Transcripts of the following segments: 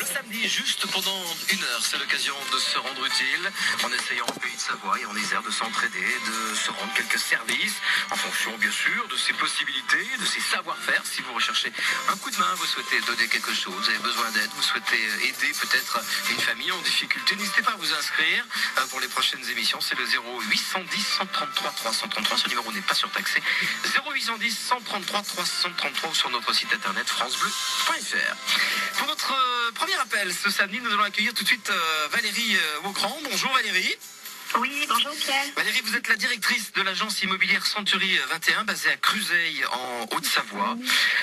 samedi, juste pendant 1 heure, c'est l'occasion de se rendre utile en essayant au Pays de Savoie et en Isère de s'entraider, de se rendre quelques services en fonction bien sûr de ses possibilités, de ses savoir-faire. Si vous recherchez un coup de main, vous souhaitez donner quelque chose, vous avez besoin d'aide, vous souhaitez aider peut-être une famille en difficulté, n'hésitez pas à vous inscrire pour les prochaines émissions. C'est le 0810 133 333, ce numéro n'est pas surtaxé. 0810 133 333 ou sur notre site internet francebleu.fr. Pour notre premier appel ce samedi, nous allons accueillir tout de suite Valérie Waucran. Bonjour Valérie. Oui, bonjour Pierre. Valérie, vous êtes la directrice de l'agence immobilière Century 21 basée à Cruseilles en Haute-Savoie.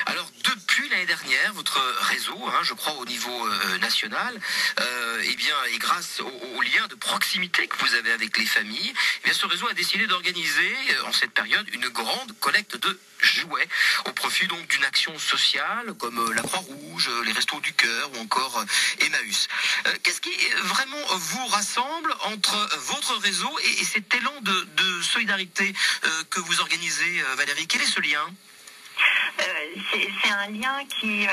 Alors depuis l'année dernière, votre réseau, je crois au niveau national, et grâce au lien de proximité que vous avez avec les familles, ce réseau a décidé d'organiser en cette période une grande collecte de jouets au profit donc d'une action sociale comme la Croix-Rouge, les Restos du Cœur ou encore Emmaüs. Qu'est-ce qui vraiment vous rassemble entre votre réseau et cet élan de solidarité que vous organisez, Valérie? Quel est ce lien? C'est un lien qui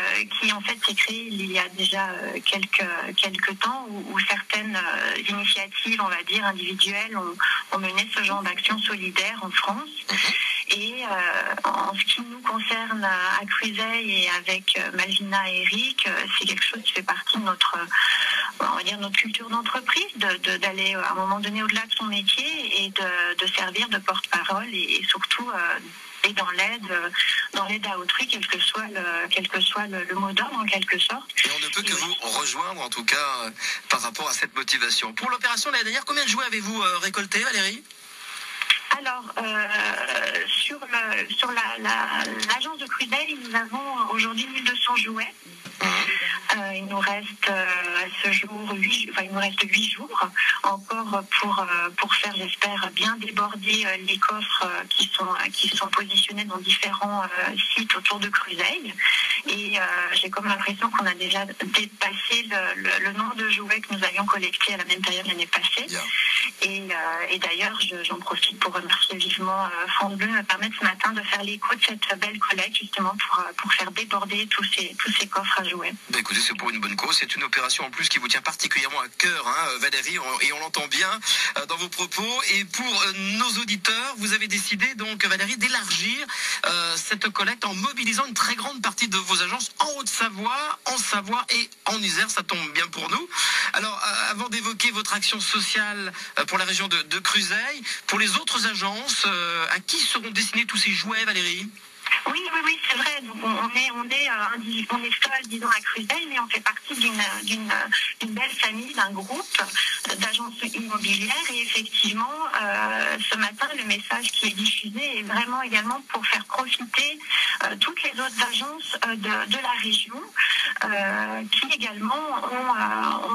en fait s'est créé il y a déjà quelques temps où certaines initiatives, on va dire individuelles, ont mené ce genre d'action solidaire en France. Et en ce qui nous concerne à Cruseilles et avec Malvina et Eric, c'est quelque chose qui fait partie de notre culture d'entreprise, d'aller à un moment donné au-delà de son métier et de servir de porte-parole et surtout et dans l'aide à autrui, quel que soit le mot d'ordre en quelque sorte. Et on ne peut que vous rejoindre en tout cas par rapport à cette motivation. Pour l'opération l'année dernière, combien de jouets avez-vous récolté, Valérie? Alors, sur l'agence de Cruseilles, nous avons aujourd'hui 1200 jouets. Il nous reste à ce jour 8 jours encore pour faire, j'espère, bien déborder les coffres qui sont positionnés dans différents sites autour de Cruseilles. Et j'ai comme l'impression qu'on a déjà dépassé le nombre de jouets que nous avions collectés à la même période l'année passée. Et d'ailleurs, j'en profite pour remercier vivement France Bleu de me permettre ce matin de faire l'écho de cette belle collecte justement pour faire déborder tous ces coffres à jouets. Écoutez, c'est pour une bonne cause. C'est une opération en plus qui vous tient particulièrement à cœur, Valérie, et on l'entend bien dans vos propos. Et pour nos auditeurs, vous avez décidé donc, Valérie, d'élargir cette collecte en mobilisant une très grande partie de vos agences en Haute-Savoie, en Savoie et en Isère. Ça tombe bien pour nous. Alors, avant d'évoquer votre action sociale pour la région de Cruseilles, pour les autres agences, à qui seront destinés tous ces jouets, Valérie? Oui, c'est vrai. Donc on est seul, disons, à Cruseilles, mais on fait partie d'une belle famille, d'un groupe d'agences immobilières. Et effectivement, ce matin, le message qui est diffusé est vraiment également pour faire profiter toutes les autres agences de la région, qui également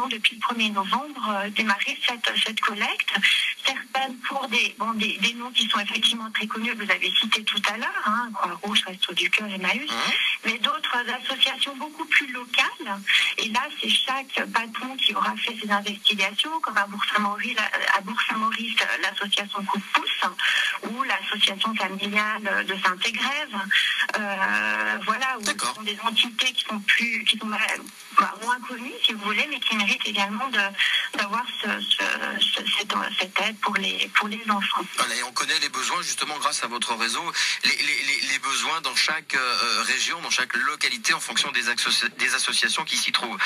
ont depuis le 1er novembre démarré cette collecte. Certaines pour des noms qui sont effectivement très connus, vous avez cité tout à l'heure, Croix-Rouge, Restos du Cœur, Emmaüs, mais d'autres associations beaucoup plus locales. Et là, c'est chaque patron qui aura fait ses investigations, comme à Bourg-Saint-Maurice, l'association Coup de Pouce, ou l'association familiale de Saint-Égrève. Où ce sont des entités qui sont moins connues, si vous voulez, mais qui méritent également d'avoir cette aide pour les enfants. Voilà, et on connaît les besoins justement grâce à votre réseau, les besoins dans chaque région, dans chaque localité en fonction des associations qui s'y trouvent.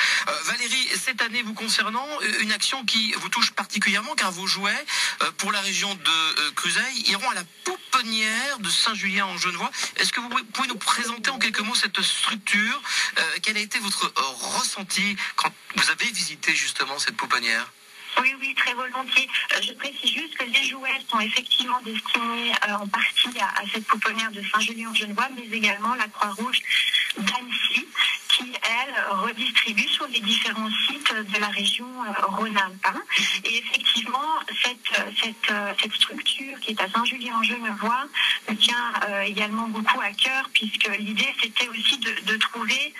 Valérie, cette année vous concernant, une action qui vous touche particulièrement car vos jouets pour la région de Cruseilles iront à la pouponnière de Saint-Julien-en-Genevois. Est-ce que vous pouvez nous présenter en quelques mots cette structure? Quel a été votre ressenti quand vous avez visité justement cette pouponnière? Oui, très volontiers. Je précise juste que les jouets sont effectivement destinés en partie à cette pouponnière de Saint-Julien-en-Genevois, mais également la Croix-Rouge d'Annecy, qui, elle, redistribue sur les différents sites de la région Rhône-Alpes. Et effectivement, cette structure qui est à Saint-Julien-en-Genevois me tient également beaucoup à cœur, puisque l'idée, c'était aussi de trouver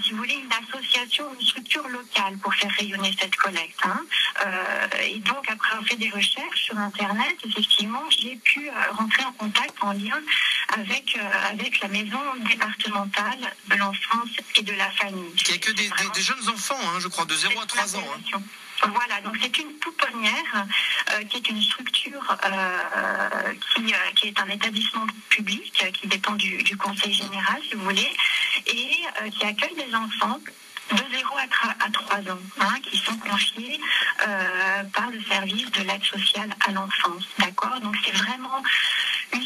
si vous voulez, une association, une structure locale pour faire rayonner cette collecte. Et donc, après avoir fait des recherches sur Internet, effectivement, j'ai pu rentrer en contact, en lien avec la maison départementale de l'enfance et de la famille. Qui a que des jeunes enfants, je crois, de 0 à 3 ans. Voilà, donc c'est une pouponnière qui est une structure qui est un établissement public qui dépend du Conseil général, si vous voulez, et qui accueille des enfants de 0 à 3 ans, qui sont confiés par le service de l'aide sociale à l'enfance. D'accord ? Donc c'est vraiment une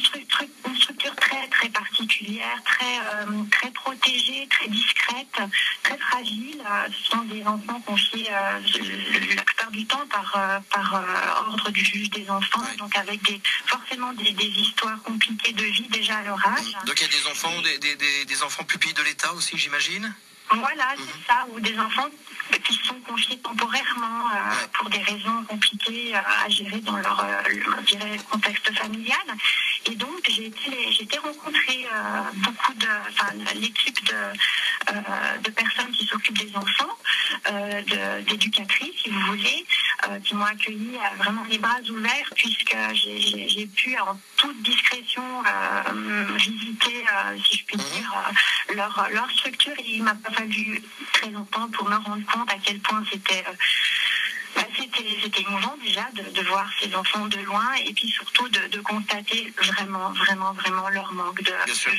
structure très très particulière, très protégée, très discrète, très fragile. Ce sont des enfants confiés la plupart du temps par ordre du juge des enfants, donc avec forcément des histoires compliquées de vie déjà à leur âge. Donc il y a des enfants, des enfants pupilles de l'État aussi, j'imagine ? Voilà, c'est ça, ou des enfants qui sont confiés temporairement pour des raisons compliquées à gérer dans leur contexte familial. Et donc, j'ai été rencontrer l'équipe de personnes qui s'occupent des enfants, d'éducatrices, si vous voulez, qui m'ont accueilli vraiment les bras ouverts, puisque j'ai pu, en toute discrétion, visiter, si je puis dire, leur structure. Et il m'a pas fallu très longtemps pour me rendre compte à quel point c'était émouvant déjà de voir ces enfants de loin, et puis surtout de constater vraiment leur manque de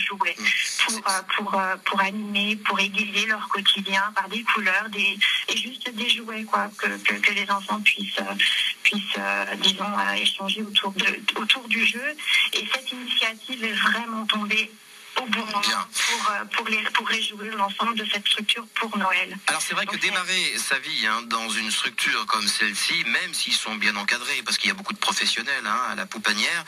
jouets pour animer, pour égayer leur quotidien par des couleurs, et juste des jouets que les enfants puissent disons échanger autour du jeu. Et cette initiative est vraiment tombée au bon moment pour réjouir l'ensemble de cette structure pour Noël. Alors c'est vrai que démarrer sa vie dans une structure comme celle-ci, même s'ils sont bien encadrés, parce qu'il y a beaucoup de professionnels à la pouponnière,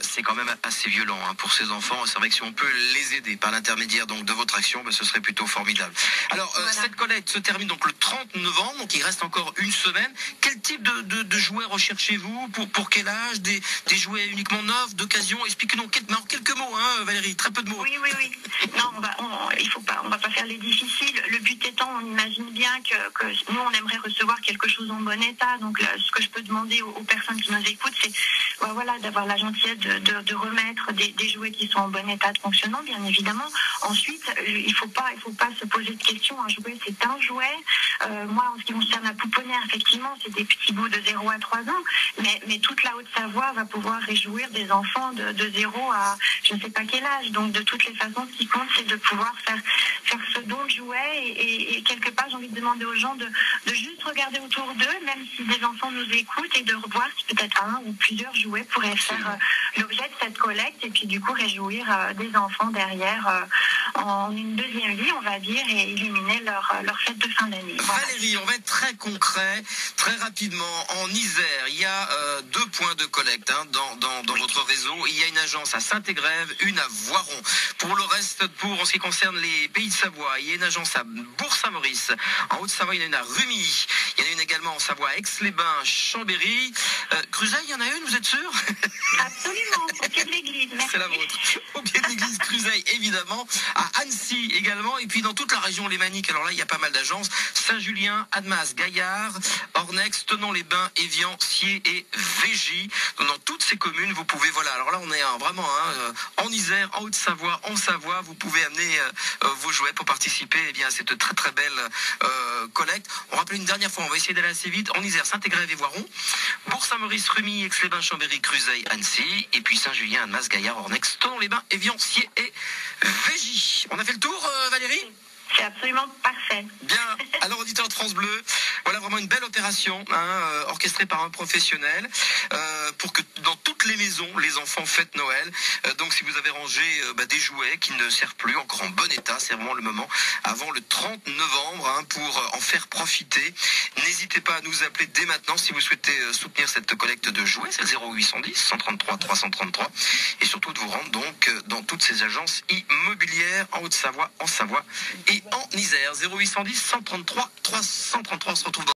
c'est quand même assez violent pour ces enfants. C'est vrai que si on peut les aider par l'intermédiaire donc de votre action, ce serait plutôt formidable. Alors cette collecte se termine donc le 30 novembre, donc il reste encore une semaine. Quel type de jouets recherchez-vous, pour quel âge, des jouets uniquement neufs, d'occasion? Expliquez-nous en quelques mots, Valérie, très peu de mots. Oui. Non, on va pas faire les difficiles. Le but étant, on imagine bien que nous, on aimerait recevoir quelque chose en bon état. Donc, ce que je peux demander aux personnes qui nous écoutent, c'est d'avoir la gentillesse de remettre des jouets qui sont en bon état de fonctionnement, bien évidemment. Ensuite, il faut pas se poser de questions. Un jouet, c'est un jouet. Moi, en ce qui concerne la pouponnière, effectivement, c'est des petits bouts de 0 à 3 ans. Mais toute la Haute-Savoie va pouvoir réjouir des enfants de 0 à je ne sais pas quel âge. Donc, de toutes les façons, ce qui compte, c'est de pouvoir faire ce don de jouets. Et quelque part, j'ai envie de demander aux gens de juste regarder autour d'eux, même si des enfants nous écoutent, et de revoir si peut-être un ou plusieurs jouets pourraient faire l'objet de cette collecte, et puis du coup réjouir des enfants derrière en une deuxième vie, on va dire, et illuminer leur fête de fin d'année. Valérie, on va être très concret, très rapidement. En Isère, il y a 2 points de collecte dans votre réseau. Il y a une agence à Saint-Égrève, une à Voiron. Pour le reste, en ce qui concerne les pays de Savoie, il y a une agence à Bourg-Saint-Maurice. En Haute-Savoie, il y en a une à Rumilly. Il y en a une également en Savoie à Aix-les-Bains, Chambéry. Cruzeil, il y en a une, vous êtes sûr? Absolument, au pied de l'église. Merci. C'est la vôtre. Au pied de l'église Cruzeil, évidemment. À Annecy également. Et puis dans toute la région lémanique, alors là, il y a pas mal d'agences. Saint-Julien, Annemasse, Gaillard, Ornex, Thonon-les-Bains, Évian, Siers et Végy. Dans toutes ces communes, vous pouvez, alors là, on est vraiment en Isère, en Haute-Savoie, en Savoie. Vous pouvez amener vos jouets pour participer à cette très très belle collecte. On rappelle une dernière fois, on va essayer d'aller assez vite. En Isère, Saint-Égrève et Voiron. Bourg-Saint-Maurice, Rumilly, Aix-les-Bains, Chambéry, Cruzeil, Annecy. Et puis Saint-Julien, Annemasse, Gaillard, Ornex, Thonon-les-Bains, Évian, Siers et Végy. On a fait le tour, Valérie? C'est absolument parfait. Bien, alors auditeur de France Bleu, voilà vraiment une belle opération orchestrée par un professionnel pour que dans toutes les maisons, les enfants fêtent Noël. Donc si vous avez rangé des jouets qui ne servent plus, encore en bon état, c'est vraiment le moment avant le 30 novembre pour en faire profiter. N'hésitez pas à nous appeler dès maintenant si vous souhaitez soutenir cette collecte de jouets, c'est le 0810 133 333, et surtout de vous rendre donc dans toutes ces agences immobilières en Haute-Savoie, en Savoie et en Isère. 0810 133 333, on se retrouve dans